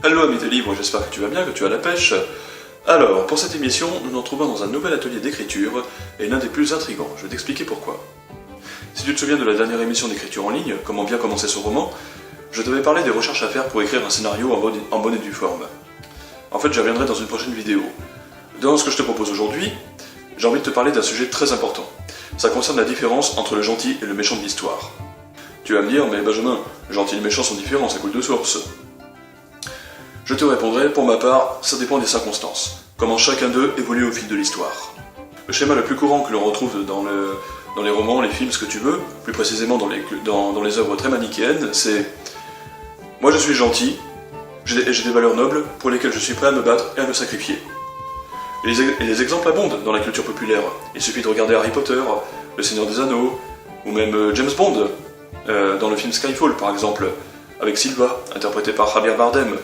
Hello ami des livres, j'espère que tu vas bien, que tu as la pêche. Alors, pour cette émission, nous nous retrouvons dans un nouvel atelier d'écriture, et l'un des plus intrigants, je vais t'expliquer pourquoi. Si tu te souviens de la dernière émission d'écriture en ligne, comment bien commencer son roman, je t'avais parlé des recherches à faire pour écrire un scénario en bonne et due forme. En fait, j'y reviendrai dans une prochaine vidéo. Dans ce que je te propose aujourd'hui, j'ai envie de te parler d'un sujet très important. Ça concerne la différence entre le gentil et le méchant de l'histoire. Tu vas me dire, mais Benjamin, le gentil et le méchant sont différents, ça coule de source. Je te répondrai, pour ma part, ça dépend des circonstances, comment chacun d'eux évolue au fil de l'histoire. Le schéma le plus courant que l'on retrouve dans les romans, les films, ce que tu veux, plus précisément dans les œuvres très manichéennes, c'est « Moi je suis gentil, j'ai des valeurs nobles pour lesquelles je suis prêt à me battre et à me sacrifier. » Et les exemples abondent dans la culture populaire. Il suffit de regarder Harry Potter, Le Seigneur des Anneaux, ou même James Bond, dans le film Skyfall par exemple, avec Silva, interprété par Javier Bardem,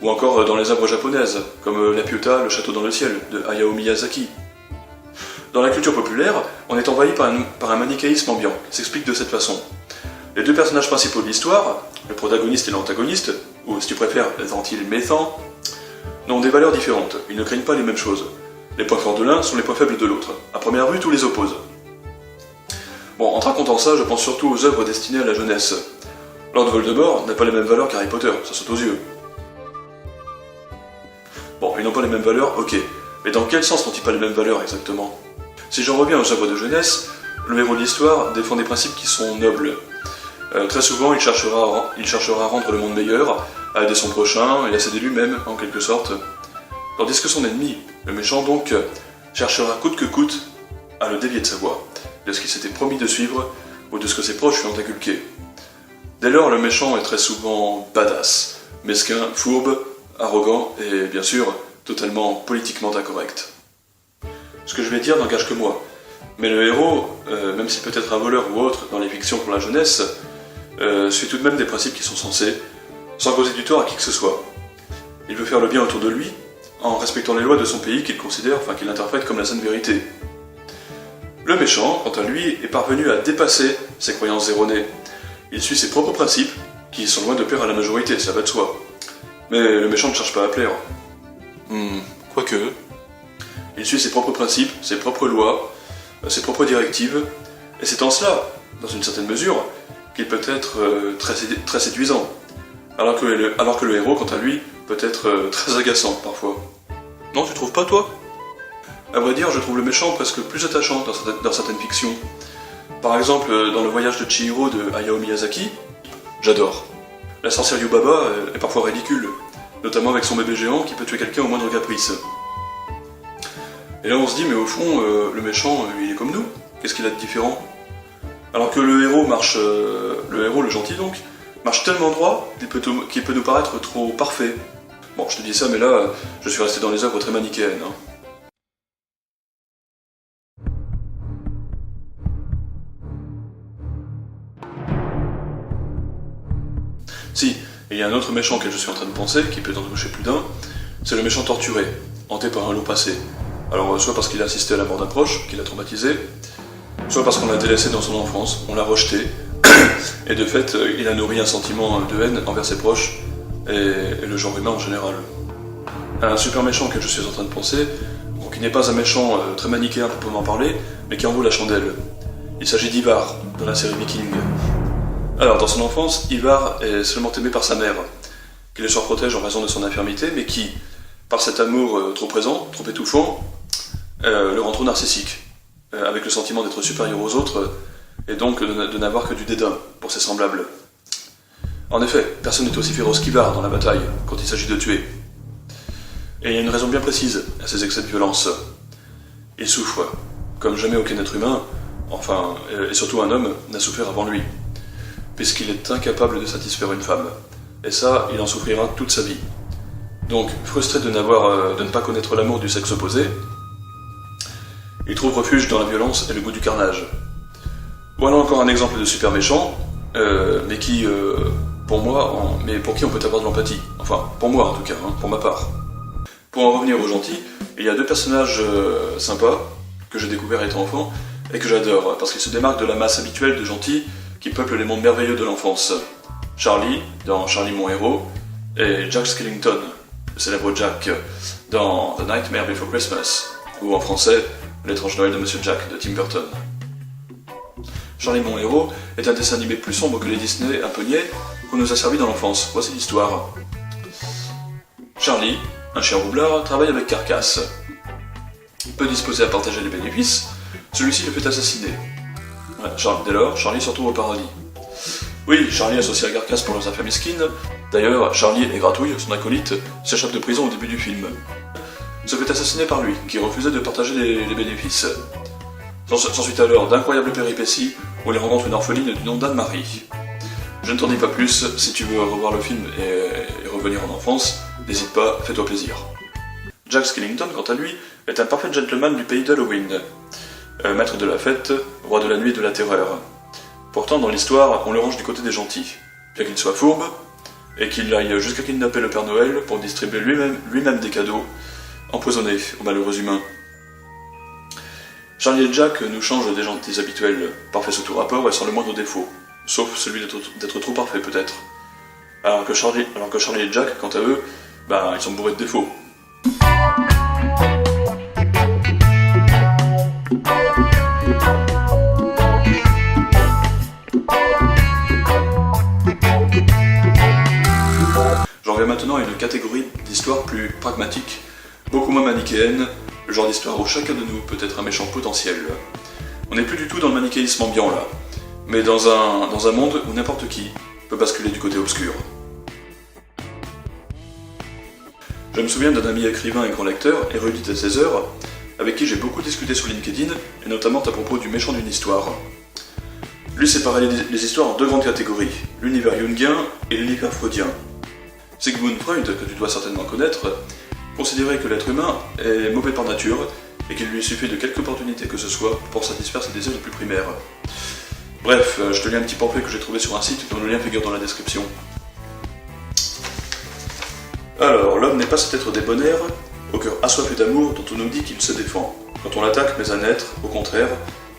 ou encore dans les œuvres japonaises, comme La Pietà, Le Château dans le ciel, de Hayao Miyazaki. Dans la culture populaire, on est envahi par un manichéisme ambiant, qui s'explique de cette façon. Les deux personnages principaux de l'histoire, le protagoniste et l'antagoniste, ou si tu préfères, les gentils et les méchants, n'ont des valeurs différentes, ils ne craignent pas les mêmes choses. Les points forts de l'un sont les points faibles de l'autre. À première vue, tout les oppose. Bon, en te racontant ça, je pense surtout aux œuvres destinées à la jeunesse. Lord Voldemort n'a pas les mêmes valeurs qu'Harry Potter, ça saute aux yeux. Bon, ils n'ont pas les mêmes valeurs, ok. Mais dans quel sens n'ont-ils pas les mêmes valeurs exactement? Si j'en reviens aux œuvres de jeunesse, le héros de l'histoire défend des principes qui sont nobles. Très souvent, il cherchera à rendre le monde meilleur, à aider son prochain et à s'aider lui-même, en quelque sorte. Tandis que son ennemi, le méchant donc, cherchera coûte que coûte à le dévier de sa voie, de ce qu'il s'était promis de suivre ou de ce que ses proches lui ont inculqué. Dès lors, le méchant est très souvent badass, mesquin, fourbe, arrogant et, bien sûr, totalement politiquement incorrect. Ce que je vais dire n'engage que moi, mais le héros, même s'il peut être un voleur ou autre dans les fictions pour la jeunesse, suit tout de même des principes qui sont censés, sans causer du tort à qui que ce soit. Il veut faire le bien autour de lui, en respectant les lois de son pays qu'il considère, qu'il interprète comme la sainte vérité. Le méchant, quant à lui, est parvenu à dépasser ses croyances erronées. Il suit ses propres principes, qui sont loin de plaire à la majorité, ça va de soi. Mais le méchant ne cherche pas à plaire. Quoique. Il suit ses propres principes, ses propres lois, ses propres directives, et c'est en cela, dans une certaine mesure, qu'il peut être très séduisant, alors que le héros, quant à lui, peut être très agaçant parfois. Non, tu trouves pas, toi? À vrai dire, je trouve le méchant presque plus attachant dans certaines fictions. Par exemple, dans Le Voyage de Chihiro de Hayao Miyazaki, j'adore. La sorcière Yubaba est parfois ridicule, notamment avec son bébé géant qui peut tuer quelqu'un au moindre caprice. Et là on se dit, mais au fond, le méchant, il est comme nous, qu'est-ce qu'il a de différent? Alors que le héros, le gentil donc, marche tellement droit qu'il peut nous paraître trop parfait. Bon, je te dis ça, mais là, je suis resté dans les œuvres très manichéennes. Si, il y a un autre méchant auquel je suis en train de penser, qui peut en toucher plus d'un, c'est le méchant torturé, hanté par un loup passé. Alors, soit parce qu'il a assisté à la mort d'un proche, qui l'a traumatisé, soit parce qu'on l'a délaissé dans son enfance, on l'a rejeté, et de fait, il a nourri un sentiment de haine envers ses proches, et le genre humain en général. Un super méchant auquel je suis en train de penser, qui n'est pas un méchant très manichéen pour m'en parler, mais qui en vaut la chandelle. Il s'agit d'Ivar, dans la série Viking. Alors, dans son enfance, Ivar est seulement aimé par sa mère, qui le surprotège en raison de son infirmité, mais qui, par cet amour trop présent, trop étouffant, le rend trop narcissique, avec le sentiment d'être supérieur aux autres, et donc de n'avoir que du dédain pour ses semblables. En effet, personne n'est aussi féroce qu'Ivar dans la bataille, quand il s'agit de tuer. Et il y a une raison bien précise à ces excès de violence. Il souffre, comme jamais aucun être humain, et surtout un homme, n'a souffert avant lui, puisqu'il est incapable de satisfaire une femme. Et ça, il en souffrira toute sa vie. Donc, frustré de ne pas connaître l'amour du sexe opposé, il trouve refuge dans la violence et le goût du carnage. Voilà encore un exemple de super méchant, mais pour qui on peut avoir de l'empathie. Enfin, pour moi en tout cas, pour ma part. Pour en revenir aux gentils, il y a deux personnages sympas, que j'ai découverts étant enfant, et que j'adore, parce qu'ils se démarquent de la masse habituelle de gentils qui peuplent les mondes merveilleux de l'enfance. Charlie, dans Charlie mon héros, et Jack Skellington, le célèbre Jack, dans The Nightmare Before Christmas, ou en français, L'étrange Noël de Monsieur Jack de Tim Burton. Charlie mon héros est un dessin animé plus sombre que les Disney un peu niais qu'on nous a servi dans l'enfance. Voici l'histoire. Charlie, un chien roublard, travaille avec Carcasse. Peu disposé à partager les bénéfices, celui-ci le fait assassiner. Dès lors, Charlie se retrouve au paradis. Oui, Charlie associé à Carcasse pour sa famille Skin. D'ailleurs, Charlie et Gratouille, son acolyte, s'échappent de prison au début du film. Se fait assassiner par lui, qui refusait de partager les bénéfices. S'ensuit alors d'incroyables péripéties où il rencontre une orpheline du nom d'Anne-Marie. Je ne t'en dis pas plus, si tu veux revoir le film et revenir en enfance, n'hésite pas, fais-toi plaisir. Jack Skellington, quant à lui, est un parfait gentleman du pays d'Halloween. Maître de la fête, roi de la nuit et de la terreur. Pourtant, dans l'histoire, on le range du côté des gentils, bien qu'il soit fourbe, et qu'il aille jusqu'à kidnapper le Père Noël pour distribuer lui-même des cadeaux empoisonnés aux malheureux humains. Charlie et Jack nous changent des gentils habituels, parfaits sous tout rapport et sans le moindre défaut, sauf celui d'être trop parfait peut-être. Alors que Charlie et Jack, quant à eux, ils sont bourrés de défauts. J'en viens maintenant à une catégorie d'histoire plus pragmatique, beaucoup moins manichéenne, le genre d'histoire où chacun de nous peut être un méchant potentiel. On n'est plus du tout dans le manichéisme ambiant là, mais dans un monde où n'importe qui peut basculer du côté obscur. Je me souviens d'un ami écrivain et grand lecteur, érudit à 16 heures, avec qui j'ai beaucoup discuté sur LinkedIn, et notamment à propos du méchant d'une histoire. Lui séparait les histoires en deux grandes catégories, l'univers jungien et l'univers freudien. Sigmund Freud, que tu dois certainement connaître, considérait que l'être humain est mauvais par nature et qu'il lui suffit de quelque opportunité que ce soit pour satisfaire ses désirs les plus primaires. Bref, je te lis un petit pamphlet que j'ai trouvé sur un site dont le lien figure dans la description. Alors, l'homme n'est pas cet être débonnaire, au cœur assoiffé d'amour dont on nous dit qu'il se défend, quand on l'attaque mais un être, au contraire,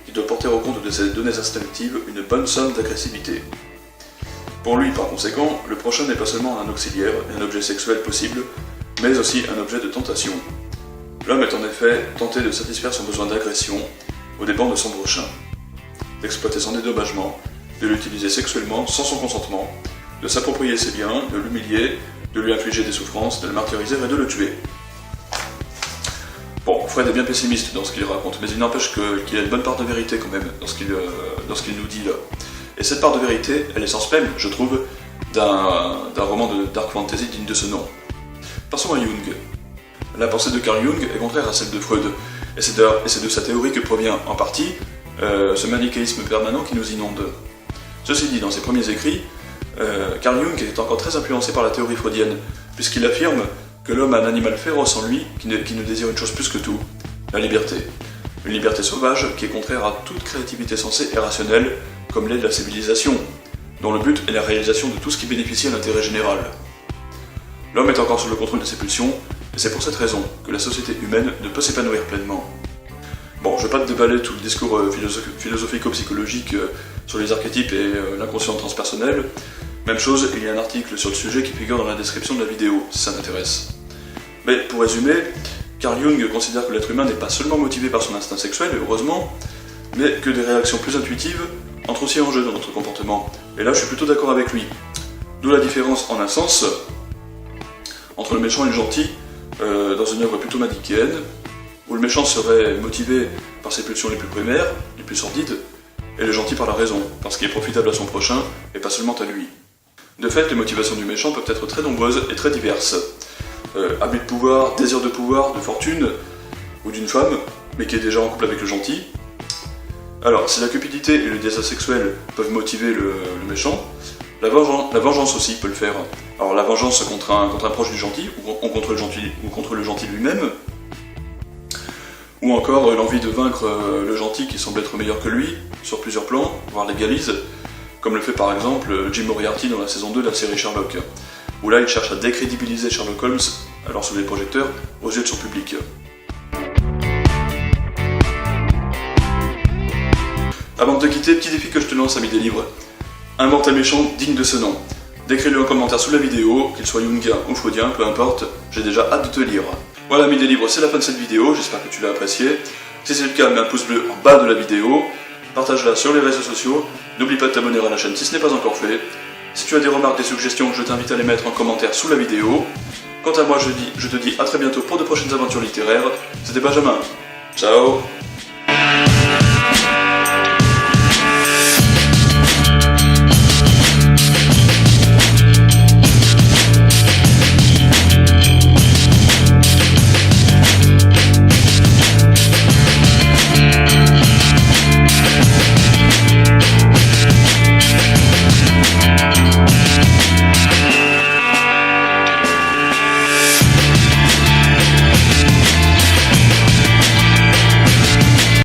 qui doit porter au compte de ses données instinctives une bonne somme d'agressivité. Pour lui, par conséquent, le prochain n'est pas seulement un auxiliaire et un objet sexuel possible, mais aussi un objet de tentation. L'homme est en effet tenté de satisfaire son besoin d'agression aux dépens de son prochain, d'exploiter son dédommagement, de l'utiliser sexuellement sans son consentement, de s'approprier ses biens, de l'humilier, de lui infliger des souffrances, de le martyriser et de le tuer. Bon, Fred est bien pessimiste dans ce qu'il raconte, mais il n'empêche qu'il y a une bonne part de vérité quand même dans ce qu'il nous dit là. Et cette part de vérité est l'essence même, je trouve, d'un roman de dark fantasy digne de ce nom. Passons à Jung. La pensée de Carl Jung est contraire à celle de Freud, et c'est de sa théorie que provient, en partie, ce manichéisme permanent qui nous inonde. Ceci dit, dans ses premiers écrits, Carl Jung est encore très influencé par la théorie freudienne, puisqu'il affirme que l'homme a un animal féroce en lui qui ne désire une chose plus que tout, la liberté. Une liberté sauvage qui est contraire à toute créativité sensée et rationnelle, comme l'est de la civilisation, dont le but est la réalisation de tout ce qui bénéficie à l'intérêt général. L'homme est encore sous le contrôle de ses pulsions, et c'est pour cette raison que la société humaine ne peut s'épanouir pleinement. Bon, je ne vais pas te déballer tout le discours philosophico-psychologique sur les archétypes et l'inconscient transpersonnel. Même chose, il y a un article sur le sujet qui figure dans la description de la vidéo, si ça t'intéresse. Mais pour résumer, Carl Jung considère que l'être humain n'est pas seulement motivé par son instinct sexuel, heureusement, mais que des réactions plus intuitives entrent aussi en jeu dans notre comportement. Et là, je suis plutôt d'accord avec lui. D'où la différence, en un sens, entre le méchant et le gentil, dans une œuvre plutôt manichéenne, où le méchant serait motivé par ses pulsions les plus primaires, les plus sordides, et le gentil par la raison, parce qu'il est profitable à son prochain, et pas seulement à lui. De fait, les motivations du méchant peuvent être très nombreuses et très diverses. Abus de pouvoir, désir de pouvoir, de fortune, ou d'une femme, mais qui est déjà en couple avec le gentil. Alors, si la cupidité et le désir sexuel peuvent motiver le méchant, la vengeance aussi peut le faire. Alors la vengeance contre un proche du gentil, ou contre le gentil lui-même, ou encore l'envie de vaincre le gentil qui semble être meilleur que lui, sur plusieurs plans, voire l'égalise, comme le fait par exemple Jim Moriarty dans la saison 2 de la série Sherlock, où là il cherche à décrédibiliser Sherlock Holmes, alors sous les projecteurs, aux yeux de son public. Avant de te quitter, petit défi que je te lance, ami des livres. Invente un méchant digne de ce nom. Décris-le en commentaire sous la vidéo, qu'il soit jungien ou freudien, peu importe, j'ai déjà hâte de te lire. Voilà, amis des livres, c'est la fin de cette vidéo, j'espère que tu l'as appréciée. Si c'est le cas, mets un pouce bleu en bas de la vidéo, partage-la sur les réseaux sociaux, n'oublie pas de t'abonner à la chaîne si ce n'est pas encore fait. Si tu as des remarques, des suggestions, je t'invite à les mettre en commentaire sous la vidéo. Quant à moi, je te dis à très bientôt pour de prochaines aventures littéraires. C'était Benjamin. Ciao.